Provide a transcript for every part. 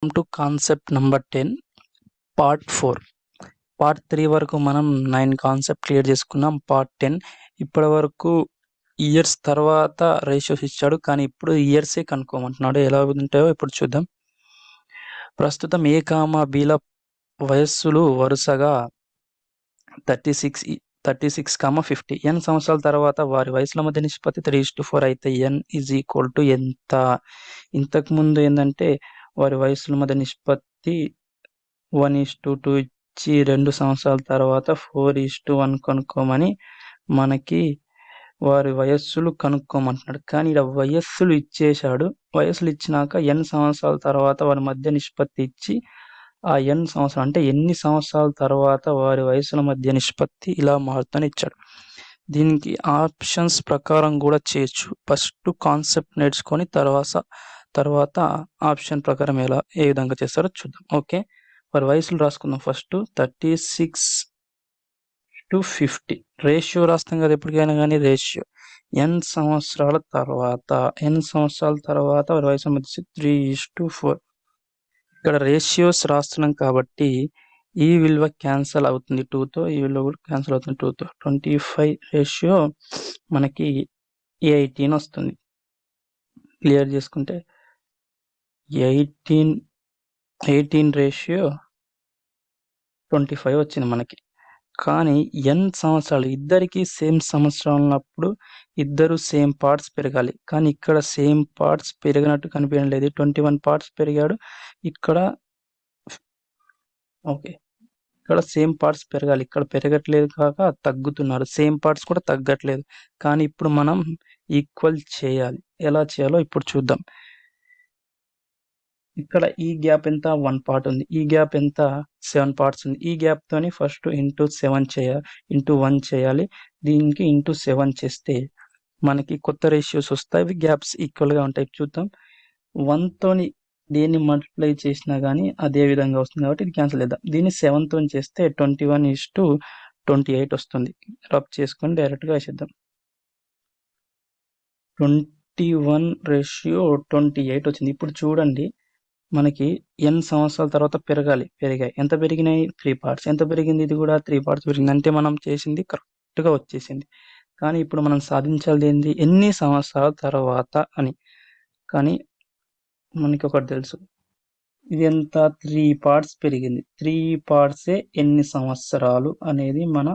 Welcome to concept number 10 part 4. Part 3 వరకు మనం 9 concept clear చేసుకున్నాం. పార్ట్ 10 ఇప్పటి వరకు ఇయర్స్ తర్వాత రేషియోస్ ఇచ్చాడు, కానీ ఇప్పుడు ఇయర్సే కనుక్కోమంటున్నాడు. ఎలా ఉంటాయో ఇప్పుడు చూద్దాం. ప్రస్తుతం ఏ కామా బీల వయస్సులు వరుసగా 36,50. n సంవత్సరాల తర్వాత వారి వయసుల మధ్య నిష్పత్తి 3:4 అయితే n = ఎంత? ఇంతకు ముందు ఏంటంటే వారి వయసుల మధ్య నిష్పత్తి 1:2 ఇచ్చి 2 సంవత్సరాల తర్వాత 4:1 కనుక్కోమని మనకి వారి వయస్సులు కనుక్కోమంటున్నాడు. కానీ ఇక్కడ వయస్సులు ఇచ్చేశాడు. వయస్సులు ఇచ్చినాక n సంవత్సరాల తర్వాత వారి మధ్య నిష్పత్తి ఇచ్చి ఆ n సంవత్సరాలు అంటే ఎన్ని సంవత్సరాల తర్వాత వారి వయసుల మధ్య నిష్పత్తి ఇలా మారుతూనే ఇచ్చాడు. దీనికి ఆప్షన్స్ ప్రకారం కూడా చేయొచ్చు. ఫస్ట్ కాన్సెప్ట్ నేర్చుకొని తర్వాత ఆప్షన్ ప్రకారం ఏ విధంగా చేస్తారో చూద్దాం. ఓకే, వారి వయసులు రాసుకుందాం. ఫస్ట్ 36:50 రేషియో రాస్తాం కదా ఎప్పటికైనా కానీ. రేషియో n సంవత్సరాల తర్వాత వారి వయసు మధ్య 3:4. ఇక్కడ రేషియోస్ రాస్తున్నాం కాబట్టి ఈ విలువ క్యాన్సల్ అవుతుంది 2తో, ఈ విలువ కూడా క్యాన్సల్ అవుతుంది 2తో. 25 రేషియో మనకి 18 వస్తుంది. క్లియర్ చేసుకుంటే 18 రేషియో 25 వచ్చింది మనకి. కానీ n సంవత్సరాలు ఇద్దరికి సేమ్ సంవత్సరాలు ఉన్నప్పుడు ఇద్దరు సేమ్ పార్ట్స్ పెరగాలి. కానీ ఇక్కడ సేమ్ పార్ట్స్ పెరిగినట్టు కనిపించడం లేదు. 21 పార్ట్స్ పెరిగాడు. ఇక్కడ సేమ్ పార్ట్స్ పెరగాలి, ఇక్కడ పెరగట్లేదు కాక తగ్గుతున్నారు. సేమ్ పార్ట్స్ కూడా తగ్గట్లేదు. కానీ ఇప్పుడు మనం ఈక్వల్ చేయాలి. ఎలా చేయాలో ఇప్పుడు చూద్దాం. ఇక్కడ ఈ గ్యాప్ ఎంత? 1 పార్ట్ ఉంది. ఈ గ్యాప్ ఎంత? 7 పార్ట్స్ ఉంది. ఈ గ్యాప్ తోని ఫస్ట్ ఇంటూ 1 చేయాలి. దీనికి ఇంటూ 7 చేస్తే మనకి కొత్త రేషియోస్ వస్తాయి. ఇవి గ్యాప్స్ ఈక్వల్ గా ఉంటాయి. చూద్దాం. 1 తోని దేన్ని మల్టిప్లై చేసినా కానీ అదే విధంగా వస్తుంది కాబట్టి ఇది క్యాన్సిల్ చేద్దాం. దీన్ని 7 తోని చేస్తే 21:28 వస్తుంది. రబ్ చేసుకొని డైరెక్ట్ గా వేసేద్దాం. 21:28 వచ్చింది. ఇప్పుడు చూడండి, మనకి n సంవత్సరాల తర్వాత పెరిగాయి. ఎంత పెరిగినాయి? 3 పార్ట్స్. ఎంత పెరిగింది? ఇది కూడా 3 పార్ట్స్ పెరిగింది. అంటే మనం చేసింది కరెక్ట్ గా వచ్చేసింది. కానీ ఇప్పుడు మనం సాధించాలి ఏంది? ఎన్ని సంవత్సరాల తర్వాత అని. కానీ మనకి ఒకటి తెలుసు, ఇది ఎంత? 3 పార్ట్స్ పెరిగింది. 3 పార్ట్సే ఎన్ని సంవత్సరాలు అనేది మన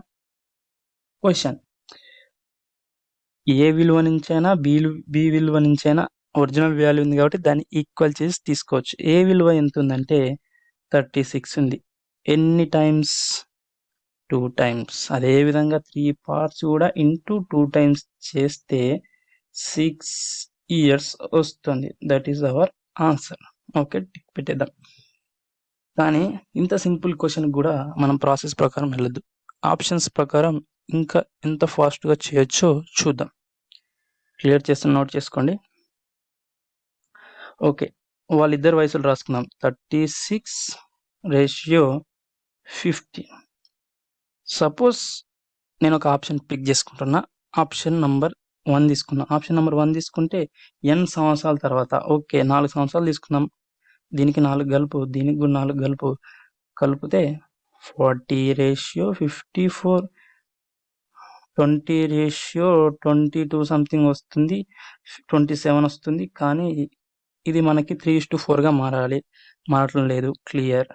క్వశ్చన్. ఏ విలువ నుంచైనా బి విలువ నుంచైనా ఒరిజినల్ వాల్యూ ఉంది కాబట్టి దాన్ని ఈక్వల్ చేసి తీసుకోవచ్చు. ఏ విలువ ఎంత ఉందంటే 36 ఉంది. ఎన్ని టైమ్స్? 2 టైమ్స్. అదేవిధంగా 3 పార్ట్స్ కూడా ఇంటూ 2 టైమ్స్ చేస్తే 6 ఇయర్స్ వస్తుంది. That is our answer. Okay, tick పెట్టేద్దాం. కానీ ఇంత సింపుల్ క్వశ్చన్ కూడా మనం ప్రాసెస్ ప్రకారం వెళ్ళొద్దు. ఆప్షన్స్ ప్రకారం ఇంకా ఎంత ఫాస్ట్గా చేయొచ్చో చూద్దాం. క్లియర్ చేస్తున్న నోట్ చేసుకోండి. ఓకే, వాళ్ళిద్దరు వయసులు రాసుకుందాం. 36:50. సపోజ్ నేను ఒక ఆప్షన్ పిక్ చేసుకుంటున్నా. ఆప్షన్ నంబర్ 1 తీసుకున్నా. ఆప్షన్ నంబర్ 1 తీసుకుంటే n సంవత్సరాల తర్వాత, ఓకే 4 సంవత్సరాలు తీసుకుందాం. దీనికి 4 కలుపు, దీనికి కూడా 4 కలుపు. కలిపితే 40:54, 20:22 సంథింగ్ వస్తుంది, 27 వస్తుంది. కానీ ఇది మనకి 3:4గా మారటం లేదు. క్లియర్.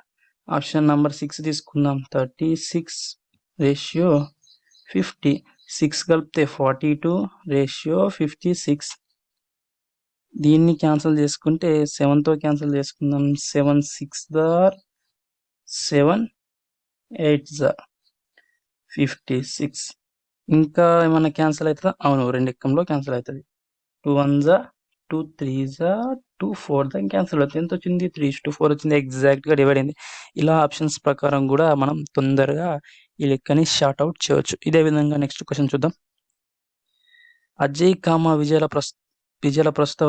ఆప్షన్ నంబర్ 6 తీసుకుందాం. 36:50. 6 కలిపితే 42:56. దీన్ని క్యాన్సిల్ చేసుకుంటే 7తో క్యాన్సిల్ చేసుకుందాం. 7 6 7 8 56. ఇంకా ఏమన్నా క్యాన్సిల్ అవుతుందా? అవును, 2 ఎక్కంలో క్యాన్సిల్ అవుతుంది. 2 1 2 3 2 4 దాన్ని క్యాన్సిల్ అవుతుంది. ఎంత వచ్చింది? 3:4 వచ్చింది. ఎగ్జాక్ట్గా డివైడ్ అయింది. ఇలా ఆప్షన్స్ ప్రకారం కూడా మనం తొందరగా ఈ లెక్కని షార్ట్ అవుట్ చేయవచ్చు. ఇదే విధంగా నెక్స్ట్ క్వశ్చన్ చూద్దాం. అజయ్ విజయల ప్రస్తుత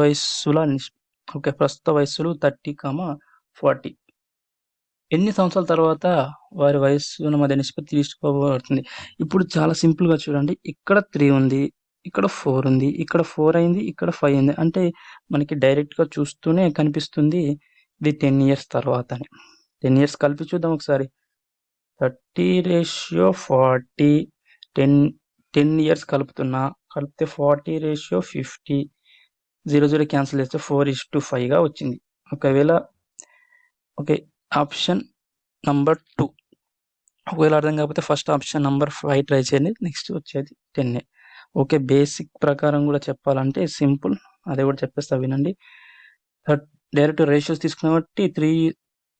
వయస్సులు 30, 40. ఎన్ని సంవత్సరాల తర్వాత వారి వయస్సుల మధ్య నిష్పత్తి తీసుకోబడుతుంది? ఇప్పుడు చాలా సింపుల్ గా చూడండి. ఇక్కడ 3 ఉంది, ఇక్కడ 4 ఉంది, ఇక్కడ 4 అయింది, ఇక్కడ 5 అయింది. అంటే మనకి డైరెక్ట్ గా చూస్తూనే కనిపిస్తుంది ఇది 10 ఇయర్స్ తర్వాత అని. 10 ఇయర్స్ కలిపి చూద్దాం ఒకసారి. 30:40, 10 ఇయర్స్ కలుపుతున్నా, కలిపితే 40:50, 0 క్యాన్సిల్ చేస్తే 4:5గా వచ్చింది. ఒకవేళ ఓకే, ఆప్షన్ నంబర్ 2. ఒకవేళ అర్థం కాకపోతే ఫస్ట్ ఆప్షన్ నంబర్ 5 ట్రై చేయండి, నెక్స్ట్ వచ్చేది 10. ఓకే, బేసిక్ ప్రకారం కూడా చెప్పాలంటే సింపుల్, అదే కూడా చెప్పేస్తా వినండి. డైరెక్ట్ రేషియోస్ తీసుకున్న బట్టి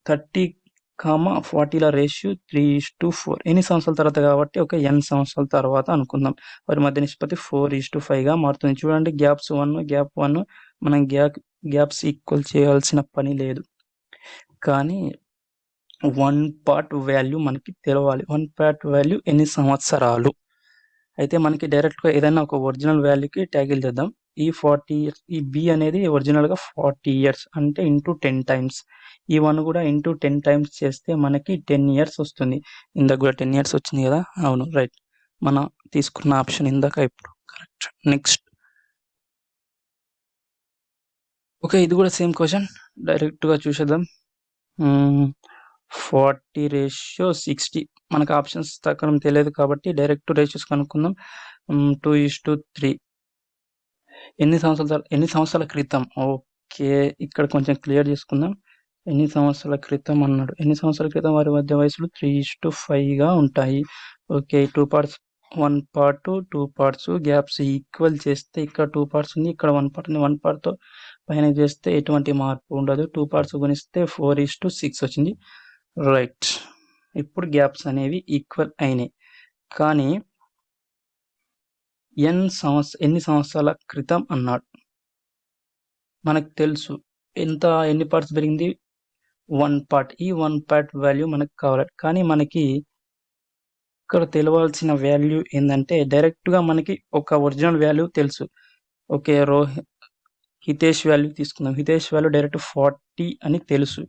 30:40ల రేషియో 3:4. ఎన్ని సంవత్సరాల తర్వాత కాబట్టి ఒక n సంవత్సరాల తర్వాత అనుకుందాం. వారి మధ్య నిష్పత్తి 4:5గా మారుతుంది. చూడండి, గ్యాప్ 1 మనం గ్యాప్స్ ఈక్వల్ చేయాల్సిన పని లేదు, కానీ 1 పార్ట్ వాల్యూ మనకి తెలవాలి. 1 పార్ట్ వాల్యూ ఎన్ని సంవత్సరాలు. అయితే మనకి డైరెక్ట్గా ఏదైనా ఒక ఒరిజినల్ వాల్యూకి ట్యాగిల్ చేద్దాం. ఈ 40 ఇయర్స్, ఈ బి అనేది ఒరిజినల్గా 40 ఇయర్స్ అంటే ఇంటూ 10 టైమ్స్. ఈ 1 కూడా ఇంటూ 10 టైమ్స్ చేస్తే మనకి 10 ఇయర్స్ వస్తుంది. ఇందాక కూడా 10 ఇయర్స్ వచ్చింది కదా, అవును రైట్. మనం తీసుకున్న ఆప్షన్ ఇందాక ఇప్పుడు కరెక్ట్. నెక్స్ట్ ఓకే, ఇది కూడా సేమ్ క్వశ్చన్, డైరెక్ట్గా చూసేద్దాం. 40:60 మనకు ఆప్షన్స్ ప్రకారం తెలియదు కాబట్టి డైరెక్ట్ రేషియోస్ కనుక్కుందాం. 2:3. ఎన్ని సంవత్సరాల క్రితం. ఓకే, ఇక్కడ కొంచెం క్లియర్ చేసుకుందాం. ఎన్ని సంవత్సరాల క్రితం అన్నాడు. ఎన్ని సంవత్సరాల క్రితం వారి మధ్య వయసులు 3:5గా ఉంటాయి. Okay, 2 parts, 1 part 2 parts, gaps equal చేస్తే ఇక్కడ 2 పార్ట్స్ ఉంది, ఇక్కడ 1 పార్ట్ ఉంది. 1 పార్ట్తో పైన చేస్తే ఎటువంటి మార్పు ఉండదు. 2 పార్ట్స్ గుణిస్తే 4:6 వచ్చింది. రైట్, ఇప్పుడు గ్యాప్స్ అనేవి ఈక్వల్ అయినాయి. కానీ ఎన్ని సంవత్సరాల క్రితం అన్నాడు. మనకు తెలుసు ఎన్ని పార్ట్స్ పెరిగింది, 1 పార్ట్. ఈ 1 పార్ట్ వాల్యూ మనకు కావాలి, కానీ మనకి ఇక్కడ తెలియాల్సిన వాల్యూ ఏంటంటే డైరెక్ట్గా మనకి ఒక ఒరిజినల్ వాల్యూ తెలుసు. ఓకే, హితేష్ వాల్యూ తీసుకుందాం. హితేష్ వాల్యూ డైరెక్ట్ 40 అని తెలుసు,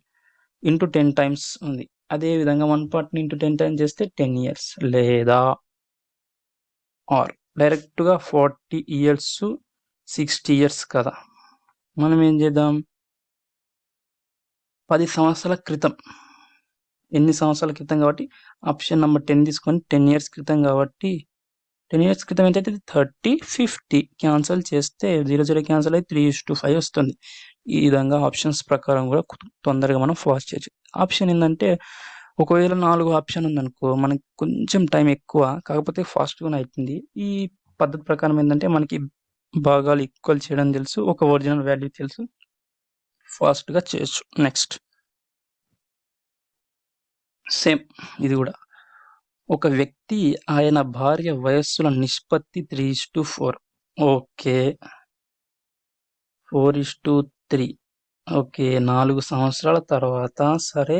ఇంటూ 10 టైమ్స్ ఉంది. అదేవిధంగా 1 పార్ట్ని ఇంటూ 10 టైమ్స్ చేస్తే 10 ఇయర్స్, లేదా ఆర్ డైరెక్ట్గా 40 ఇయర్స్ 60 ఇయర్స్ కదా. మనం ఏం చేద్దాం, 10 సంవత్సరాల క్రితం. ఎన్ని సంవత్సరాల క్రితం కాబట్టి ఆప్షన్ నెంబర్ 10 తీసుకొని 10 ఇయర్స్ క్రితం కాబట్టి 10 ఇయర్స్ క్రితం ఏంటంటే 30:50 క్యాన్సిల్ చేస్తే 0 క్యాన్సిల్ అయ్యి 3:5 వస్తుంది. ఈ విధంగా ఆప్షన్స్ ప్రకారం కూడా తొందరగా మనం ఫాస్ట్ చేయొచ్చు. ఆప్షన్ ఏంటంటే ఒకవేళ 4 ఆప్షన్ ఉందనుకో, మనకి కొంచెం టైం ఎక్కువ, కాకపోతే ఫాస్ట్గా అవుతుంది. ఈ పద్ధతి ప్రకారం ఏంటంటే మనకి భాగాలు ఈక్వల్ చేయడం తెలుసు, ఒక ఒరిజినల్ వాల్యూ తెలుసు, ఫాస్ట్గా చేయొచ్చు. నెక్స్ట్ సేమ్ ఇది కూడా. ఒక వ్యక్తి ఆయన భార్య వయస్సుల నిష్పత్తి 3:4. ఓకే, 4:3. ఓకే, 4 సంవత్సరాల తర్వాత, సరే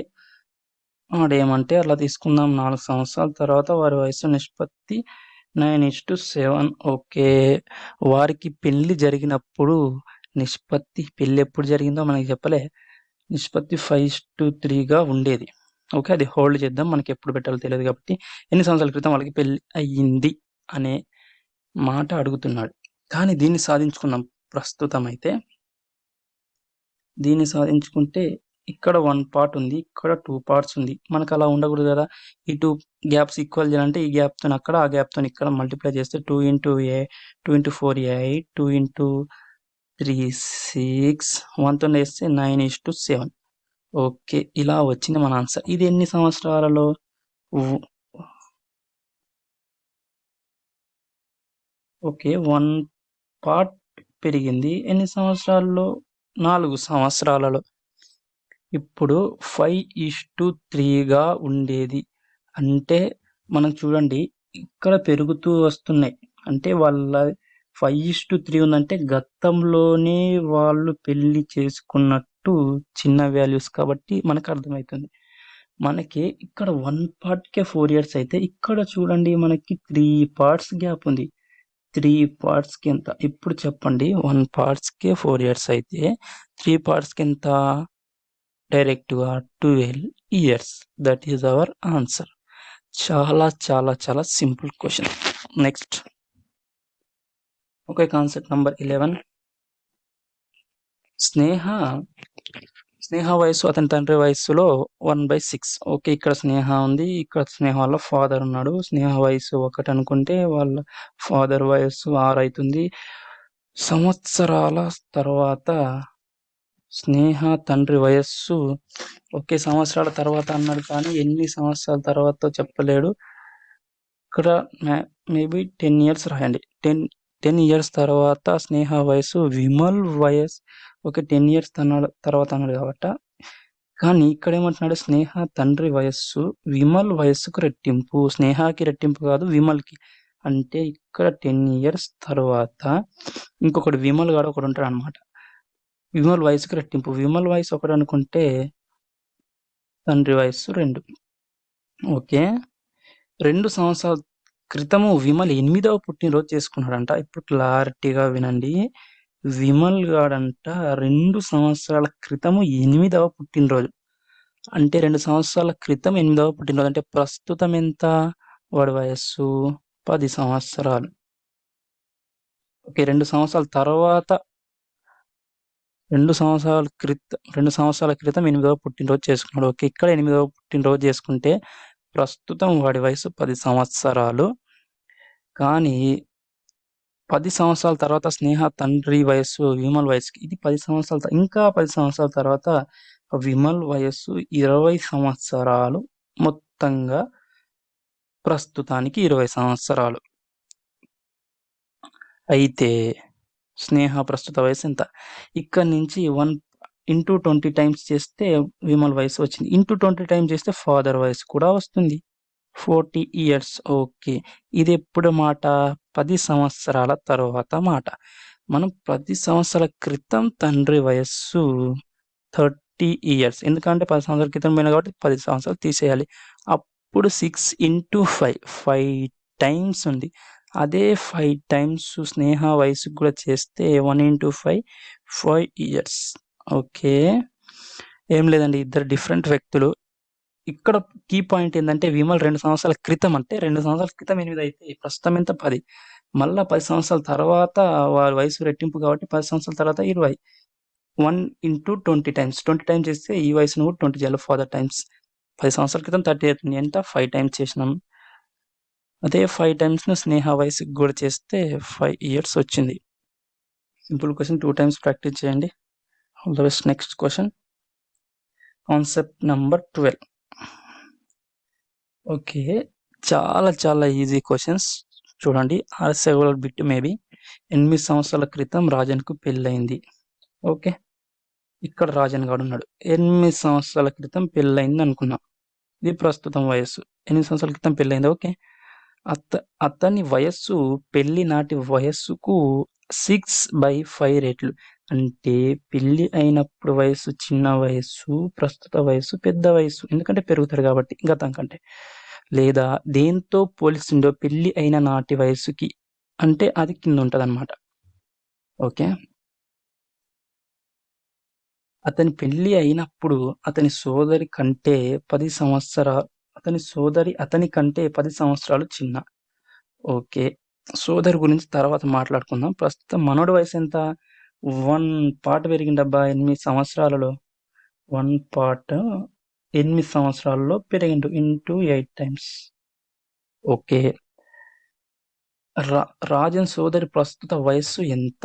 ఆడేమంటే అలా తీసుకుందాం. 4 సంవత్సరాల తర్వాత వారి వయసు నిష్పత్తి 9:7. ఓకే, వారికి పెళ్లి జరిగినప్పుడు నిష్పత్తి, పెళ్లి ఎప్పుడు జరిగిందో మనకి చెప్పలే, నిష్పత్తి 5:3గా ఉండేది. ఓకే, అది హోల్డ్ చేద్దాం, మనకి ఎప్పుడు పెట్టాలో తెలియదు కాబట్టి. ఎన్ని సంవత్సరాల క్రితం వాళ్ళకి పెళ్లి అయ్యింది అనే మాట అడుగుతున్నాడు. కానీ దీన్ని సాధించుకున్నాం ప్రస్తుతం. అయితే దీన్ని సాధించుకుంటే ఇక్కడ 1 పార్ట్ ఉంది, ఇక్కడ 2 పార్ట్స్ ఉంది. మనకు అలా ఉండకూడదు కదా. ఈ 2 గ్యాప్స్ ఈక్వల్ చేయాలంటే ఈ గ్యాప్తో అక్కడ, ఆ గ్యాప్తో ఇక్కడ మల్టిప్లై చేస్తే 2 × 4 8, 2 × 3 6, 1తో వేస్తే 9:7. ఓకే, ఇలా వచ్చింది మన ఆన్సర్. ఇది ఎన్ని సంవత్సరాలలో. ఓకే, 1 పార్ట్ పెరిగింది. ఎన్ని సంవత్సరాల్లో, 4 సంవత్సరాలలో. ఇప్పుడు 5:3గా ఉండేది అంటే మనం చూడండి ఇక్కడ పెరుగుతూ వస్తున్నాయి. అంటే వాళ్ళ 5:3 ఉందంటే గతంలోనే వాళ్ళు పెళ్లి చేసుకున్నట్టు చిన్న వాల్యూస్ కాబట్టి మనకు అర్థమవుతుంది. మనకి ఇక్కడ 1 పార్ట్కే 4 ఇయర్స్ అయితే ఇక్కడ చూడండి మనకి 3 పార్ట్స్ గ్యాప్ ఉంది. 3 పార్ట్స్కి ఎంత ఇప్పుడు చెప్పండి. 1 పార్ట్స్కే 4 ఇయర్స్ అయితే 3 పార్ట్స్కి ఎంత, డైరెక్ట్గా 12 years. That is our answer. చాలా చాలా చాలా simple question. Next okay, concept number 11. స్నేహ వయసు అతని తండ్రి వయస్సులో 1/6. ఓకే. ఇక్కడ స్నేహ ఉంది. ఇక్కడ స్నేహ వాళ్ళ ఫాదర్ ఉన్నాడు. స్నేహ వయసు 1 అనుకుంటే వాళ్ళ ఫాదర్ వయస్సు 6 అయితుంది. సంవత్సరాల తర్వాత స్నేహ తండ్రి వయస్సు ఓకే. సంవత్సరాల తర్వాత అన్నాడు కానీ ఎన్ని సంవత్సరాల తర్వాతో చెప్పలేడు. ఇక్కడ మేబీ 10 ఇయర్స్ రాయండి. 10 ఇయర్స్ తర్వాత స్నేహ వయసు విమల్ వయస్ ఓకే. 10 ఇయర్స్ తర్వాత అన్నాడు కాబట్టి కానీ ఇక్కడ ఏమంటున్నాడు స్నేహ తండ్రి వయస్సు విమల్ వయస్సుకు రెట్టింపు. స్నేహకి రెట్టింపు కాదు విమల్కి. అంటే ఇక్కడ 10 ఇయర్స్ తర్వాత ఇంకొకటి విమల్ గాడు ఒకడు ఉంటాడు అనమాట. విమల్ వయసుకు రెట్టింపు. విమల్ వయసు 1 అనుకుంటే తండ్రి వయస్సు 2. ఓకే. 2 సంవత్సరాల క్రితము విమల్ 8వ పుట్టినరోజు చేసుకున్నాడంట. ఇప్పుడు క్లారిటీగా వినండి. విమల్ గాడంట 2 సంవత్సరాల క్రితము 8వ పుట్టినరోజు. అంటే 2 సంవత్సరాల క్రితం 8వ పుట్టినరోజు. అంటే ప్రస్తుతం ఎంత? వాడి వయస్సు 10 సంవత్సరాలు. ఓకే. 2 సంవత్సరాల తర్వాత 2 సంవత్సరాల క్రితం 8వ పుట్టినరోజు చేసుకున్నాడు. ఓకే. ఇక్కడ 8వ పుట్టినరోజు చేసుకుంటే ప్రస్తుతం వాడి వయసు 10 సంవత్సరాలు. కానీ 10 సంవత్సరాల తర్వాత స్నేహ తండ్రి వయస్సు విమల్ వయస్సుకి ఇది 10 సంవత్సరాల ఇంకా 10 సంవత్సరాల తర్వాత విమల్ వయస్సు 20 సంవత్సరాలు. మొత్తంగా ప్రస్తుతానికి 20 సంవత్సరాలు. అయితే స్నేహ ప్రస్తుత వయసు ఎంత? ఇక్కడ నుంచి 1 ఇంటూ 20 టైమ్స్ చేస్తే విమల్ వయసు వచ్చింది. ఇంటూ 20 టైమ్స్ చేస్తే ఫాదర్ వయసు కూడా వస్తుంది. 40 ఇయర్స్. ఓకే. ఇది ఎప్పుడు మాట? 10 సంవత్సరాల తర్వాత మాట. మనం 10 సంవత్సరాల క్రితం తండ్రి వయస్సు 30 ఇయర్స్. ఎందుకంటే 10 సంవత్సరాల క్రితం పోయినా కాబట్టి 10 సంవత్సరాలు తీసేయాలి. అప్పుడు 6 ఇంటూ 5 టైమ్స్ ఉంది. అదే 5 టైమ్స్ స్నేహ వయసుకు కూడా చేస్తే 1 ఇంటూ 5 ఇయర్స్. ఓకే. ఏం లేదండి. ఇద్దరు డిఫరెంట్ వ్యక్తులు. ఇక్కడ కీ పాయింట్ ఏందంటే విమల్ 2 సంవత్సరాల క్రితం అంటే 2 సంవత్సరాల క్రితం 8 అయితే ప్రస్తుతం ఎంత 10. మళ్ళా 10 సంవత్సరాల తర్వాత వారి వయసు రెట్టింపు కాబట్టి 10 సంవత్సరాల తర్వాత 20. 1 ఇంటూ 20 టైమ్స్. 20 టైమ్స్ చేస్తే ఈ వయసును కూడా 20 చేయాలి ఫాదర్ టైమ్స్. 10 సంవత్సరాల క్రితం 30 అవుతుంది. ఎంత 5 టైమ్స్ చేసినాం. అదే 5 టైమ్స్‌ను స్నేహ వయసుకి కూడా చేస్తే 5 ఇయర్స్ వచ్చింది. సింపుల్ క్వెషన్ 2 టైమ్స్ ప్రాక్టీస్ చేయండి. All the best. Next question. Concept number 12. Okay. చాలా ఈజీ క్వెషన్స్. చూడండి. ఆర్సెవరల్ బిట్ మేబీ 8 సంవత్సరాల క్రితం రాజన్‌కు పెళ్లయింది. ఓకే. ఇక్కడ రాజన్ గాడు ఉన్నాడు. 8 సంవత్సరాల క్రితం పెళ్లయింది అనుకున్నాం. ఇది ప్రస్తుతం వయస్సు. 8 సంవత్సరాల క్రితం పెళ్లయింది. ఓకే. అతని వయస్సు పెళ్లి నాటి వయస్సుకు 6/5 రెట్లు. అంటే పెళ్లి అయినప్పుడు వయస్సు చిన్న వయస్సు, ప్రస్తుత వయస్సు పెద్ద వయస్సు. ఎందుకంటే పెరుగుతాడు కాబట్టి గతం కంటే. లేదా దేంతో పోల్చిండో పెళ్లి అయిన నాటి వయస్సుకి అంటే అది కింద ఉంటదన్నమాట. ఓకే. అతని పెళ్లి అయినప్పుడు అతని సోదరి కంటే 10 అతని కంటే 10 సంవత్సరాలు చిన్న. ఓకే. సోదరి గురించి తర్వాత మాట్లాడుకుందాం. ప్రస్తుతం మనోడి వయసు ఎంత? 1 పార్ట్ పెరిగిండబ్బా 8 సంవత్సరాలలో. 1 పార్ట్ 8 సంవత్సరాలలో పెరిగిండు. Into 8 times. ఓకే. రాజన్ సోదరి ప్రస్తుత వయస్సు ఎంత?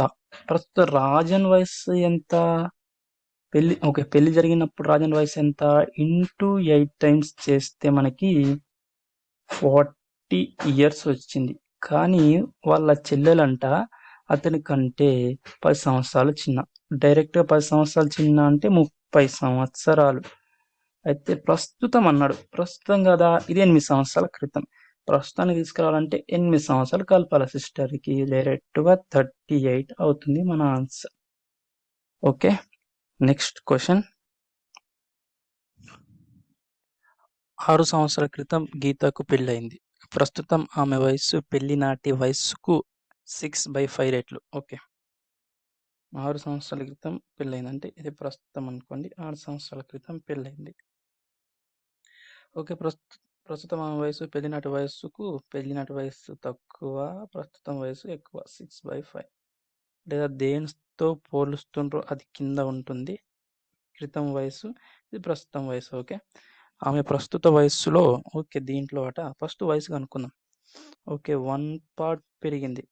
ప్రస్తుత రాజన్ వయస్సు ఎంత? పెళ్లి జరిగినప్పుడు రాజన్ వయసు ఎంత? ఇంటూ 8 టైమ్స్ చేస్తే మనకి 40 ఇయర్స్ వచ్చింది. కానీ వాళ్ళ చెల్లెలంట అతని కంటే 10 సంవత్సరాలు చిన్న. డైరెక్ట్‌గా 10 సంవత్సరాలు చిన్న అంటే 30 సంవత్సరాలు. అయితే ప్రస్తుతం అన్నాడు. ప్రస్తుతం కదా! ఇది 8 సంవత్సరాల క్రితం. ప్రస్తుతానికి తీసుకురావాలంటే 8 సంవత్సరాలు కలపాలి సిస్టర్‌కి. డైరెక్ట్‌గా 38 అవుతుంది మన ఆన్సర్. ఓకే. Next question. 6 సంవత్సరాల క్రితం గీతకు పెళ్లయింది. ప్రస్తుతం ఆమె వయస్సు పెళ్లి నాటి వయస్సుకు 6/5 రెట్లు. ఓకే. 6 సంవత్సరాల క్రితం పెళ్లయింది. అంటే ఇది ప్రస్తుతం అనుకోండి. 6 సంవత్సరాల క్రితం పెళ్లయింది. ఓకే. ప్రస్తుతం ఆమె వయస్సు పెళ్లి నాటి వయస్సు తక్కువ, ప్రస్తుతం వయస్సు ఎక్కువ 6/5. లేదా దేనితో పోలుస్తుండ్రో అది కింద ఉంటుంది. క్రితం వయసు, ఇది ప్రస్తుతం వయసు. ఓకే, ఆమె ప్రస్తుత వయస్సులో, ఓకే దీంట్లో ఫస్ట్ వయసు కనుక్కుందాం. ఓకే, 1 పార్ట్ పెరిగింది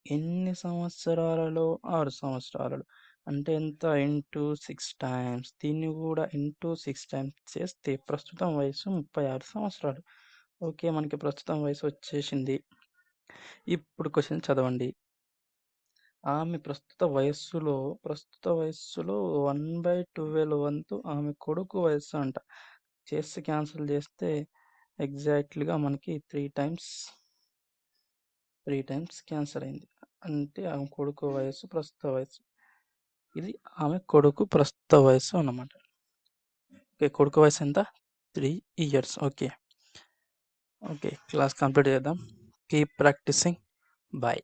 ఎన్ని సంవత్సరాలలో? 6 సంవత్సరాలలో. అంటే ఎంత? Into 6 times. దీన్ని కూడా ఇంటూ 6 టైమ్స్ చేస్తే ప్రస్తుతం వయసు 36 సంవత్సరాలు. ఓకే, మనకి ప్రస్తుతం వయసు వచ్చేసింది. ఇప్పుడు క్వశ్చన్ చదవండి. ఆమె ప్రస్తుత వయస్సులో 1/12 వంతు ఆమె కొడుకు వయస్సు అంట. చేసి క్యాన్సిల్ చేస్తే ఎగ్జాక్ట్లీగా మనకి 3 టైమ్స్ క్యాన్సల్ అయింది. అంటే ఆమె కొడుకు వయస్సు ప్రస్తుత వయస్సు. ఇది ఆమె కొడుకు ప్రస్తుత వయస్సు అన్నమాట. ఓకే, కొడుకు వయసు ఎంత? 3 years. ఓకే, క్లాస్ కంప్లీట్ చేద్దాం. Keep practising. బాయ్.